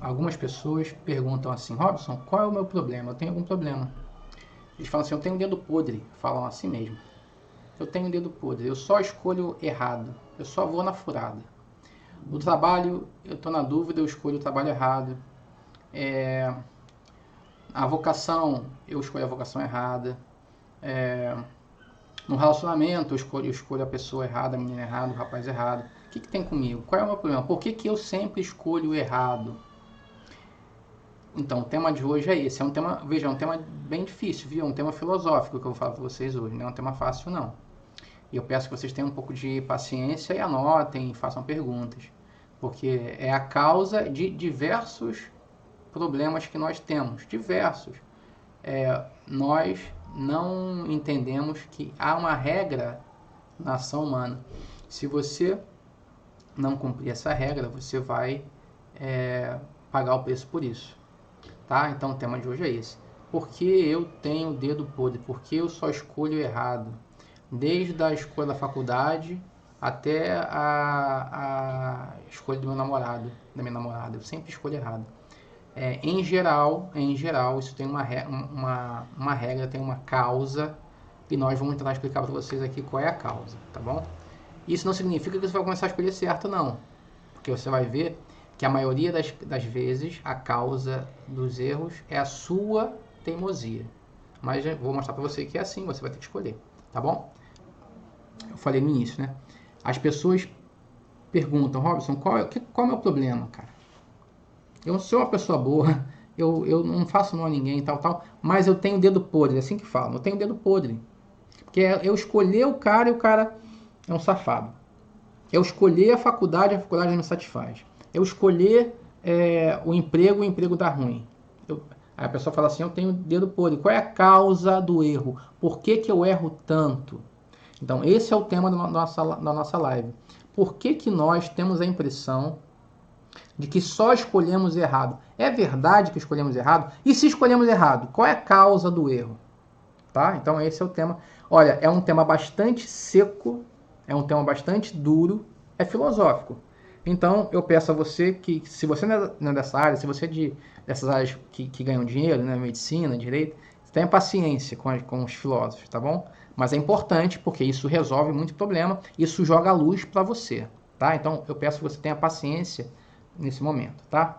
Algumas pessoas perguntam assim: Robson, qual é o meu problema? Eu tenho algum problema. Eles falam assim: eu tenho um dedo podre. Falam assim mesmo. Eu tenho um dedo podre. Eu só escolho errado. Eu só vou na furada. No trabalho, eu estou na dúvida, eu escolho o trabalho errado. A vocação, eu escolho a vocação errada. No relacionamento, eu escolho a pessoa errada, a menina errada, o rapaz errado. O que tem comigo? Qual é o meu problema? Por que eu sempre escolho o errado? Então, o tema de hoje é esse. É um tema, veja, é um tema bem difícil, viu? É um tema filosófico que eu vou falar para vocês hoje. Não é um tema fácil, não. E eu peço que vocês tenham um pouco de paciência e anotem e façam perguntas. Porque é a causa de diversos problemas que nós temos. Diversos. Nós não entendemos que há uma regra na ação humana. Se você não cumprir essa regra, você vai pagar o preço por isso. Tá? Então o tema de hoje é esse. Por que eu tenho o dedo podre? Por que eu só escolho errado? Desde a escolha da faculdade até a escolha do meu namorado, da minha namorada. Eu sempre escolho errado. Em geral, isso tem uma regra, tem uma causa, e nós vamos tentar explicar para vocês aqui qual é a causa, tá bom? Isso não significa que você vai começar a escolher certo, não. Porque você vai ver que a maioria das vezes a causa dos erros é a sua teimosia. Mas eu vou mostrar para você que é assim, você vai ter que escolher, tá bom? Eu falei no início, né? As pessoas perguntam: Robson, qual é o meu problema, cara? Eu sou uma pessoa boa, eu não faço mal a ninguém, tal, mas eu tenho dedo podre, é assim que falam, eu tenho dedo podre. Porque eu escolher o cara e o cara é um safado. Eu escolher a faculdade não me satisfaz. Eu escolher o emprego dá ruim. Aí a pessoa fala assim: eu tenho dedo podre. Qual é a causa do erro? Por que eu erro tanto? Então, esse é o tema da nossa live. Por que nós temos a impressão de que só escolhemos errado? É verdade que escolhemos errado? E se escolhemos errado, qual é a causa do erro? Tá? Então, esse é o tema. Olha, é um tema bastante seco, é um tema bastante duro, é filosófico. Então, eu peço a você que, se você não é dessa área, se você é dessas áreas que ganham dinheiro, né, medicina, direito, tenha paciência com os filósofos, tá bom? Mas é importante porque isso resolve muito problema, isso joga a luz para você, tá? Então, eu peço que você tenha paciência nesse momento, tá?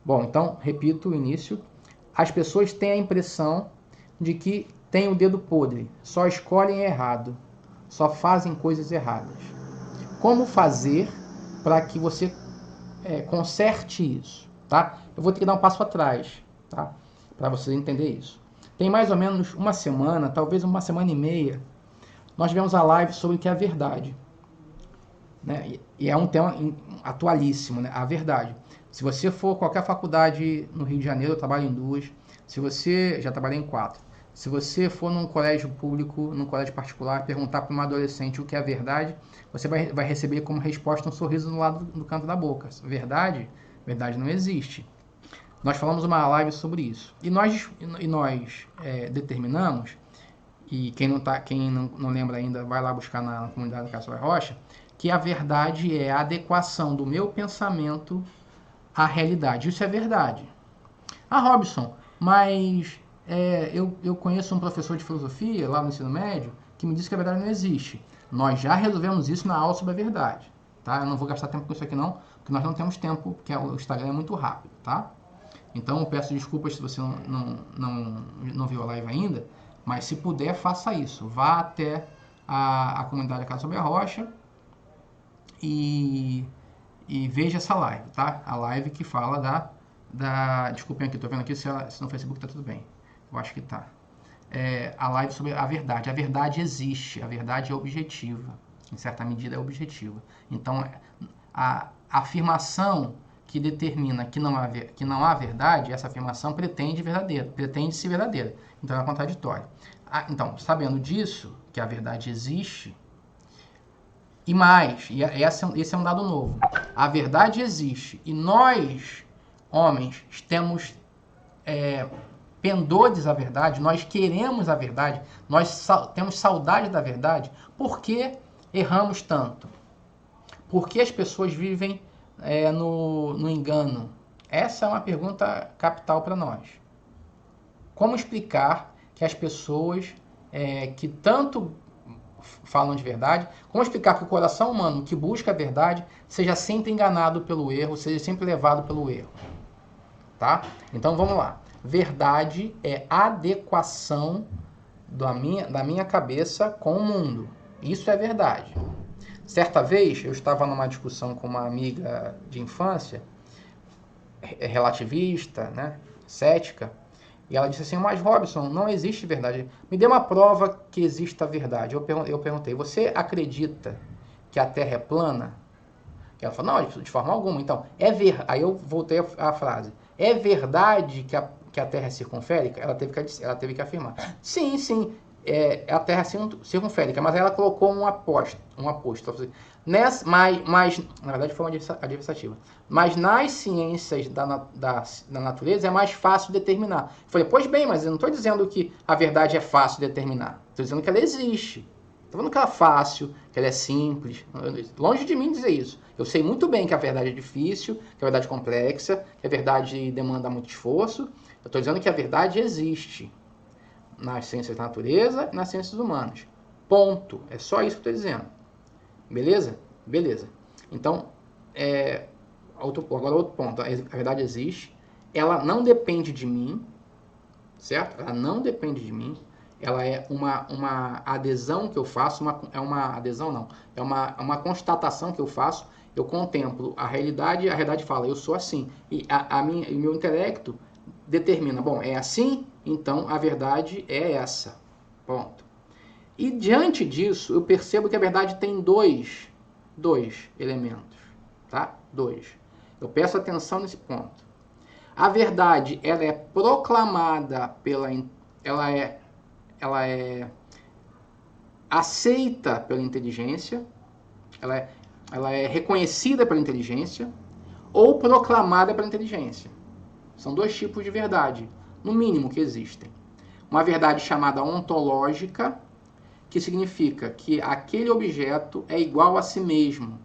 Bom, então, repito o início. As pessoas têm a impressão de que têm o dedo podre, só escolhem errado, só fazem coisas erradas. Como fazer para que você conserte isso, tá? Eu vou ter que dar um passo atrás, tá? Para você entender isso. Tem mais ou menos uma semana, talvez uma semana e meia, nós tivemos a live sobre o que é a verdade. Né? E é um tema atualíssimo, né? A verdade. Se você for qualquer faculdade no Rio de Janeiro, eu trabalho em 2. Se você já trabalhei em 4. Se você for num colégio público, num colégio particular, perguntar para uma adolescente o que é a verdade, você vai receber como resposta um sorriso no lado do canto da boca. Verdade não existe. Nós falamos uma live sobre isso. E nós determinamos, e quem não lembra ainda, vai lá buscar na comunidade da Casa Rocha, que a verdade é a adequação do meu pensamento à realidade. Isso é verdade. Ah, Robson, mas eu conheço um professor de filosofia lá no ensino médio que me disse que a verdade não existe. Nós já resolvemos isso na aula sobre a verdade. Tá? Eu não vou gastar tempo com isso aqui não, porque nós não temos tempo, porque o Instagram é muito rápido. Tá? Então eu peço desculpas se você não viu a live ainda, mas se puder, faça isso. Vá até a comunidade da Casa Sobre a Rocha e veja essa live, tá? A live que fala desculpem aqui, tô vendo aqui se no Facebook tá tudo bem. Eu acho que tá. A live sobre a verdade. A verdade existe, a verdade é objetiva. Em certa medida é objetiva. Então, a afirmação que determina que não há verdade, essa afirmação pretende ser verdadeira. Então, é contraditório. Então, sabendo disso, que a verdade existe, e mais, esse é um dado novo, a verdade existe, e nós, homens, temos pendores à verdade, nós queremos a verdade, nós temos saudade da verdade. Por que erramos tanto? Porque as pessoas vivem no engano? Essa é uma pergunta capital para nós. Como explicar que as pessoas que tanto falam de verdade, como explicar que o coração humano que busca a verdade seja sempre enganado pelo erro, seja sempre levado pelo erro? Tá? Então vamos lá. Verdade é adequação da minha cabeça com o mundo. Isso é verdade. Certa vez eu estava numa discussão com uma amiga de infância, relativista, né, cética, e ela disse assim: mas Robson, não existe verdade. Me dê uma prova que exista verdade. Eu perguntei: você acredita que a Terra é plana? Ela falou: não, de forma alguma. Então, aí eu voltei à frase: é verdade que a Terra é circunférica? Ela teve que afirmar: sim, sim, a Terra é circunférica, mas aí ela colocou um apóstolo. Mas, na verdade foi uma adversativa. Mas nas ciências da natureza é mais fácil determinar. Eu falei: pois bem, mas eu não estou dizendo que a verdade é fácil de determinar. Estou dizendo que ela existe. Estou falando que ela é fácil, que ela é simples. Longe de mim dizer isso. Eu sei muito bem que a verdade é difícil, que a verdade é complexa, que a verdade demanda muito esforço. Eu estou dizendo que a verdade existe nas ciências da natureza e nas ciências humanas. Ponto. É só isso que eu estou dizendo. Beleza? Beleza. Então, agora outro ponto. A verdade existe. Ela não depende de mim. Certo? Ela não depende de mim. Ela é uma adesão que eu faço. É uma constatação que eu faço. Eu contemplo a realidade fala: eu sou assim. E o meu intelecto determina: bom, é assim, então a verdade é essa. Ponto. E diante disso, eu percebo que a verdade tem dois elementos, tá? Eu peço atenção nesse ponto. A verdade, ela é proclamada ela é aceita pela inteligência, ela é reconhecida pela inteligência ou proclamada pela inteligência. São dois tipos de verdade, no mínimo, que existem. Uma verdade chamada ontológica, que significa que aquele objeto é igual a si mesmo,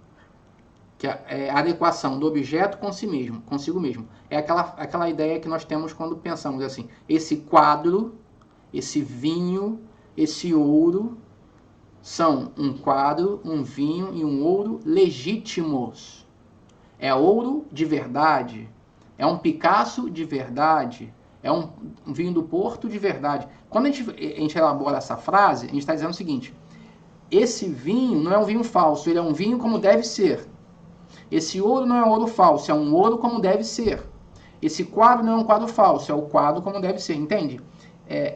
que é a adequação do objeto consigo mesmo. É aquela ideia que nós temos quando pensamos assim: esse quadro, esse vinho, esse ouro são um quadro, um vinho e um ouro legítimos. É ouro de verdade, é um Picasso de verdade, é um vinho do Porto de verdade. Quando a gente elabora essa frase, a gente está dizendo o seguinte: esse vinho não é um vinho falso, ele é um vinho como deve ser. Esse ouro não é um ouro falso, é um ouro como deve ser. Esse quadro não é um quadro falso, é o quadro como deve ser, entende?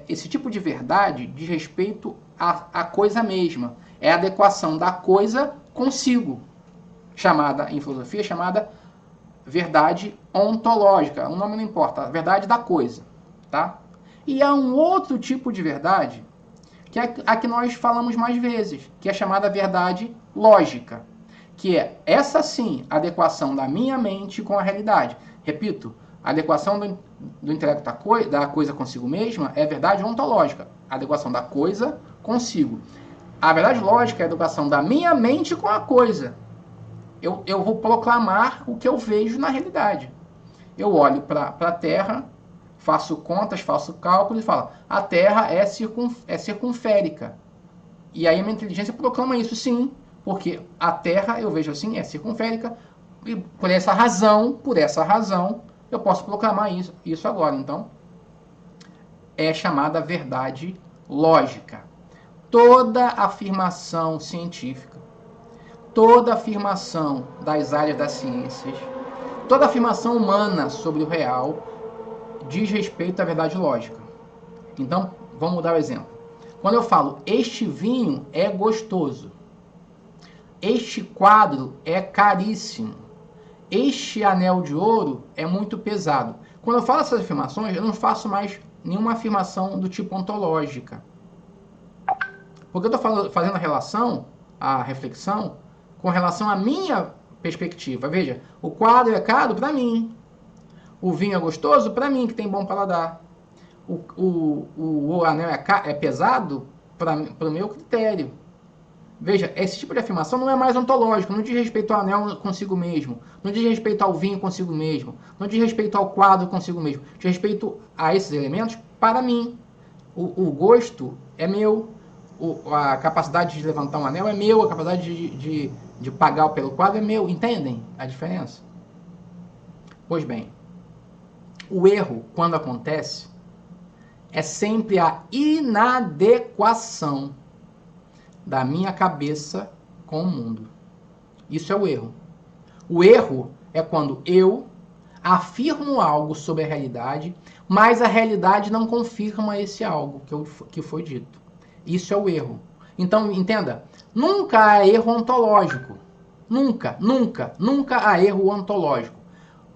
Esse tipo de verdade diz respeito à coisa mesma. É a adequação da coisa consigo, em filosofia, chamada verdade ontológica. O nome não importa, a verdade da coisa, tá? E há um outro tipo de verdade, que é a que nós falamos mais vezes, que é chamada verdade lógica, que é essa sim, a adequação da minha mente com a realidade. Repito, a adequação do intelecto da coisa consigo mesma é verdade ontológica, a adequação da coisa consigo. A verdade lógica é a adequação da minha mente com a coisa. Eu vou proclamar o que eu vejo na realidade. Eu olho para a Terra, faço contas, faço cálculos e falo: a Terra é circunférica. E aí a minha inteligência proclama isso, sim, porque a Terra, eu vejo assim, é circunférica, e por essa razão, eu posso proclamar isso agora. Então, é chamada verdade lógica. Toda afirmação científica, toda afirmação das áreas das ciências, toda afirmação humana sobre o real diz respeito à verdade lógica. Então, vamos dar o exemplo. Quando eu falo: este vinho é gostoso, este quadro é caríssimo, este anel de ouro é muito pesado. Quando eu falo essas afirmações, eu não faço mais nenhuma afirmação do tipo ontológica. Porque eu estou fazendo a reflexão, com relação à minha perspectiva. Veja, o quadro é caro para mim. O vinho é gostoso para mim, que tem bom paladar. O anel é pesado para o meu critério. Veja, esse tipo de afirmação não é mais ontológico, não diz respeito ao anel consigo mesmo, não diz respeito ao vinho consigo mesmo, não diz respeito ao quadro consigo mesmo, diz respeito a esses elementos para mim. O gosto é meu, a capacidade de levantar um anel é meu, a capacidade de pagar pelo quadro é meu. Entendem a diferença? Pois bem, o erro, quando acontece, é sempre a inadequação da minha cabeça com o mundo. Isso é o erro. O erro é quando eu afirmo algo sobre a realidade, mas a realidade não confirma esse algo que foi dito. Isso é o erro. Então, entenda, nunca há erro ontológico. Nunca, nunca, nunca há erro ontológico.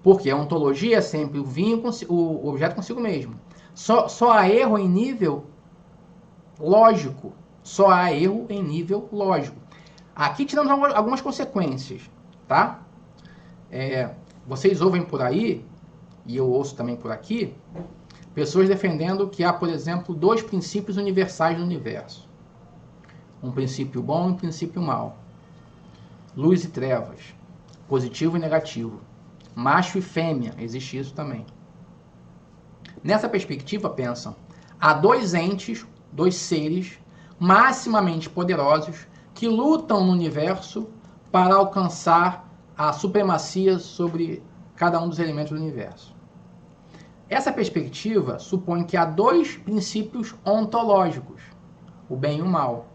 Porque a ontologia é sempre o vinho, o objeto consigo mesmo. Só há erro em nível lógico. Só há erro em nível lógico. Aqui tiramos algumas consequências, tá? Vocês ouvem por aí, e eu ouço também por aqui, pessoas defendendo que há, por exemplo, 2 princípios universais no universo. Um princípio bom e um princípio mau. Luz e trevas. Positivo e negativo. Macho e fêmea. Existe isso também. Nessa perspectiva, pensam, há 2 entes, 2 seres, maximamente poderosos, que lutam no universo para alcançar a supremacia sobre cada um dos elementos do universo. Essa perspectiva supõe que há 2 princípios ontológicos, o bem e o mal.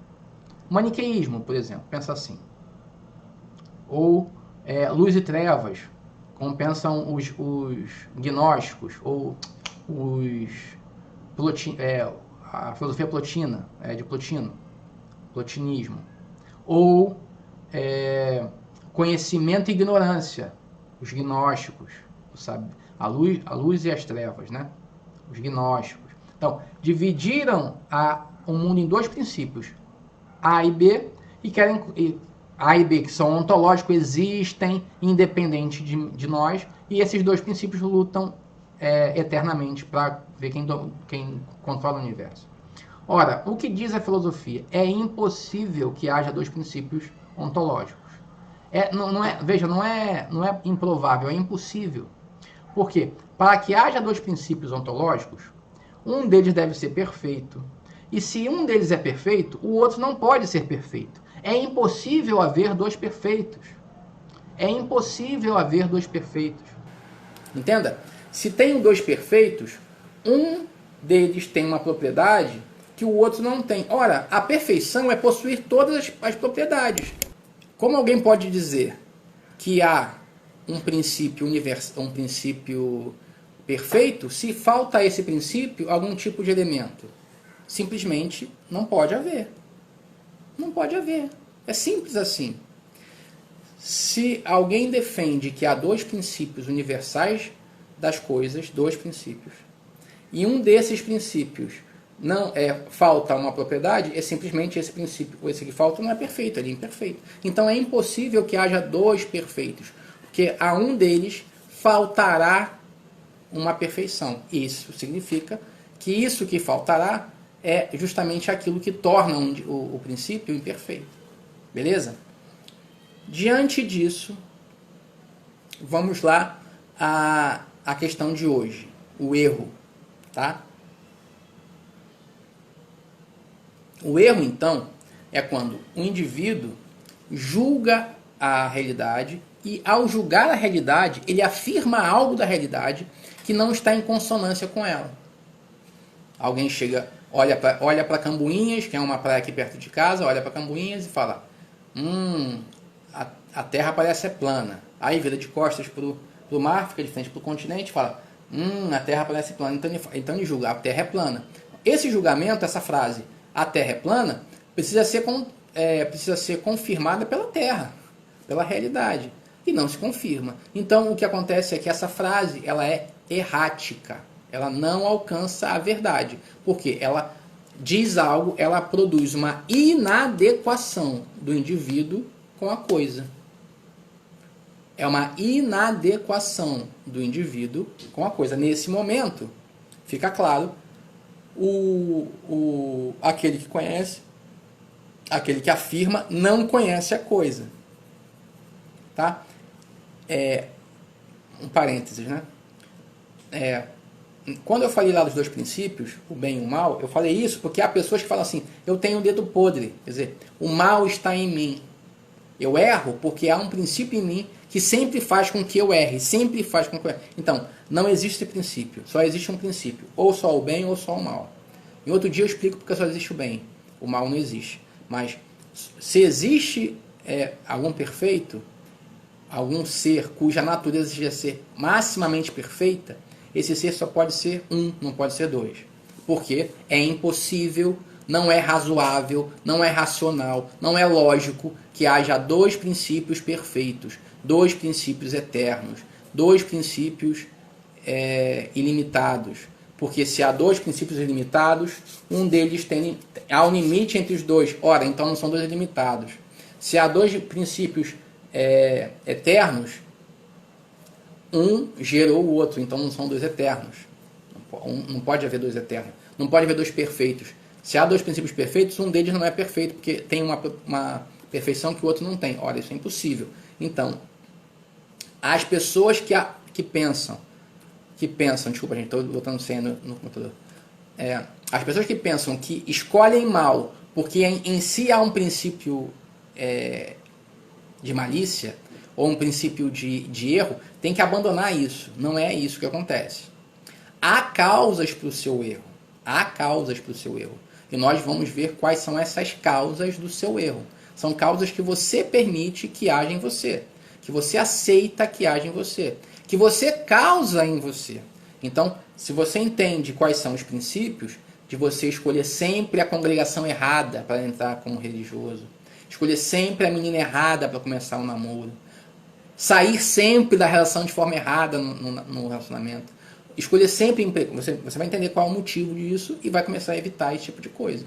O maniqueísmo, por exemplo, pensa assim. Ou luz e trevas, como pensam os gnósticos, ou a filosofia plotina, de Plotino, plotinismo. Ou conhecimento e ignorância, os gnósticos, sabe? A luz e as trevas, né? Os gnósticos. Então, dividiram o mundo em 2 princípios, A e B, e querem A e B, que são ontológicos, existem independente de nós, e esses 2 princípios lutam eternamente para ver quem controla o universo. Ora, o que diz a filosofia? É impossível que haja 2 princípios ontológicos. Veja, não é improvável, é impossível. Por quê? Para que haja 2 princípios ontológicos, um deles deve ser perfeito. E se um deles é perfeito, o outro não pode ser perfeito. É impossível haver 2 perfeitos. É impossível haver 2 perfeitos. Entenda? Se tem 2 perfeitos, um deles tem uma propriedade que o outro não tem. Ora, a perfeição é possuir todas as propriedades. Como alguém pode dizer que há um princípio perfeito se falta a esse princípio algum tipo de elemento? Simplesmente não pode haver. Não pode haver. É simples assim. Se alguém defende que há 2 princípios universais das coisas, 2 princípios, e um desses princípios não falta uma propriedade, é simplesmente esse princípio, esse que falta não é perfeito, ele é imperfeito. Então é impossível que haja 2 perfeitos, porque a um deles faltará uma perfeição. Isso significa que isso que faltará é justamente aquilo que torna o princípio imperfeito. Beleza? Diante disso, vamos lá à questão de hoje, o erro, tá? O erro, então, é quando o indivíduo julga a realidade e, ao julgar a realidade, ele afirma algo da realidade que não está em consonância com ela. Alguém chega, olha para Cambuinhas, que é uma praia aqui perto de casa, olha para Cambuinhas e fala: a terra parece ser plana. Aí vira de costas para o mar, fica de frente para o continente e fala: a terra parece plana. Então ele julga, a terra é plana. Esse julgamento, essa frase, a terra é plana, precisa ser confirmada pela terra, pela realidade. E não se confirma. Então o que acontece é que essa frase ela é errática. Ela não alcança a verdade. Porque ela diz algo, ela produz uma inadequação do indivíduo com a coisa. É uma inadequação do indivíduo com a coisa. Nesse momento, fica claro, aquele que conhece Aquele que afirma não conhece a coisa. Tá? Um parênteses, né? Quando eu falei lá dos dois princípios, o bem e o mal, eu falei isso porque há pessoas que falam assim, eu tenho o dedo podre, quer dizer, o mal está em mim. Eu erro porque há um princípio em mim que sempre faz com que eu erre, sempre faz com que eu erre. Então, não existe princípio, só existe um princípio, ou só o bem ou só o mal. Em outro dia eu explico porque só existe o bem, o mal não existe. Mas se existe algum perfeito, algum ser cuja natureza seja ser maximamente perfeita, esse ser só pode ser um, não pode ser dois. Porque é impossível, não é razoável, não é racional, não é lógico que haja dois princípios perfeitos, dois princípios eternos, dois princípios ilimitados. Porque se há dois princípios ilimitados, um deles há um limite entre os dois. Ora, então não são dois ilimitados. Se há dois princípios eternos, um gerou o outro, então não são dois eternos. Não pode haver dois eternos. Não pode haver dois perfeitos. Se há dois princípios perfeitos, um deles não é perfeito, porque tem uma perfeição que o outro não tem. Ora, isso é impossível. Então, as pessoas que pensam, desculpa gente, estou botando senha no computador. As pessoas que pensam que escolhem mal, porque em si há um princípio de malícia, ou um princípio de erro, tem que abandonar isso. Não é isso que acontece. Há causas para o seu erro. Há causas para o seu erro. E nós vamos ver quais são essas causas do seu erro. São causas que você permite que haja em você. Que você aceita que haja em você. Que você causa em você. Então, se você entende quais são os princípios, de você escolher sempre a congregação errada para entrar como religioso, escolher sempre a menina errada para começar um namoro, sair sempre da relação de forma errada no relacionamento, escolher sempre emprego, você vai entender qual é o motivo disso e vai começar a evitar esse tipo de coisa.